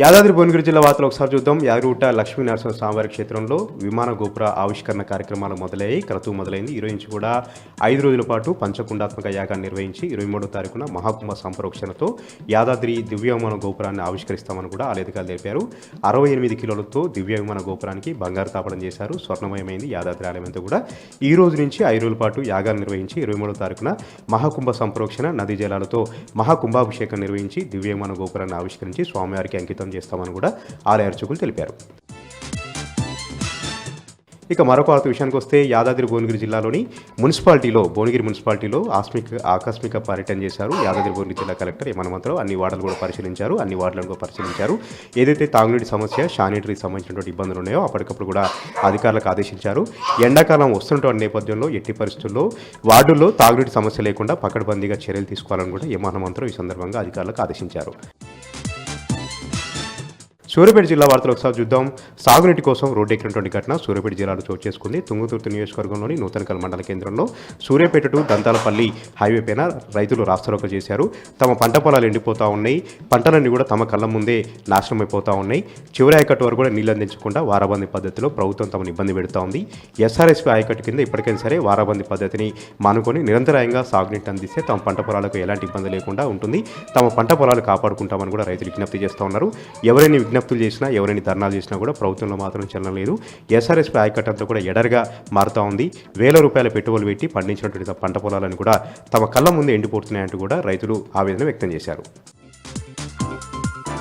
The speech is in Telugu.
యాదాద్రి భువనగిరి జిల్లా వార్తలు ఒకసారి చూద్దాం. యాదగిరిగుట్ట లక్ష్మీ నరసింహ స్వామివారి క్షేత్రంలో విమాన గోపుర ఆవిష్కరణ కార్యక్రమాలు మొదలయ్యాయి. క్రతువు మొదలైంది. ఈ రోజు నుంచి కూడా 5 రోజుల పాటు పంచకుండాత్మక యాగాన్ని నిర్వహించి 23వ తారీఖున మహాకుంభ సంప్రోక్షణతో యాదాద్రి దివ్య విమాన గోపురాన్ని ఆవిష్కరిస్తామని కూడా ఆలయాధికారులు తెలిపారు. 68 కిలోలతో దివ్య విమాన గోపురానికి బంగారు తాపడం చేశారు. స్వర్ణమయమైంది యాదాద్రి ఆలయం అంతా కూడా. ఈ రోజు నుంచి 5 రోజుల పాటు యాగాన్ని నిర్వహించి 23వ తారీఖున మహాకుంభ సంప్రోక్షణ నదీ జలాలతో మహాకుంభాభిషేకం నిర్వహించి దివ్య విమాన గోపురాన్ని ఆవిష్కరించి స్వామివారికి అంకితం చేస్తామని కూడా ఆలయ అర్చకులు తెలిపారు. ఇక మరొక వార్త విషయానికి వస్తే యాదాద్రి భువనగిరి జిల్లాలోని భువనగిరి మున్సిపాలిటీలో ఆకస్మిక పర్యటన చేశారు యాదాద్రి భువనగిరి జిల్లా కలెక్టర్ హేమంతరావు. అన్ని వార్డులు కూడా పరిశీలించారు. అన్ని వార్డులను కూడా పరిశీలించారు. ఏదైతే తాగునీటి సమస్య, శానిటరీకి సంబంధించినటువంటి ఇబ్బందులు ఉన్నాయో అప్పటికప్పుడు కూడా అధికారులకు ఆదేశించారు. ఎండాకాలం వస్తున్నటువంటి నేపథ్యంలో ఎట్టి పరిస్థితుల్లో వార్డుల్లో తాగునీటి సమస్య లేకుండా పకడ్బందీగా చర్యలు తీసుకోవాలని కూడా హేమంతరావు ఈ సందర్భంగా అధికారులకు ఆదేశించారు. సూర్యాపేట జిల్లా వార్తలు ఒకసారి చూద్దాం. సాగునీటి కోసం రోడ్డెక్కినటువంటి ఘటన సూర్యాపేట జిల్లాలో చోటు చేసుకుంది. తుంగతుర్తి నియోజకవర్గంలోని నూతనకల్ మండల కేంద్రంలో సూర్యాపేట టు దంతాలపల్లి హైవే పైన రైతులు రాస్తారోకో చేశారు. తమ పంట పొలాలు ఎండిపోతూ ఉన్నాయి. పంటలన్నీ కూడా తమ కళ్ళ ముందే నాశనం అయిపోతూ ఉన్నాయి. చివరి ఆయకట్టు వరకు కూడా నీళ్ళు అందించకుండా వారాబందీ పద్ధతిలో ప్రభుత్వం తమను ఇబ్బంది పెడుతూ ఉంది. ఎస్ఆర్ఎస్పీ ఆయకట్టు కింద ఇప్పటికైనా సరే వారాబందీ పద్ధతిని మానుకొని నిరంతరాయంగా సాగునీటి అందిస్తే తమ పంట పొలాలకు ఎలాంటి ఇబ్బంది లేకుండా ఉంటుంది. తమ పంట పొలాలు కాపాడుకుంటామని కూడా రైతులు విజ్ఞప్తి చేస్తూ ఉన్నారు. ఎవరైనా విజ్ఞప్తులు చేసినా, ఎవరైనా ధర్నాలు చేసినా కూడా ప్రభుత్వంలో మాత్రం చలనం లేదు. ఎస్ఆర్ఎస్పీ ఆయకట్టంతో కూడా ఎడర్గా మారుతూ ఉంది. ₹1,000 పెట్టుబడులు పెట్టి పండించినటువంటి పంట పొలాలను కూడా తమ కళ్ళ ముందే ఎండిపోతున్నాయంటూ కూడా రైతులు ఆవేదన వ్యక్తం చేశారు.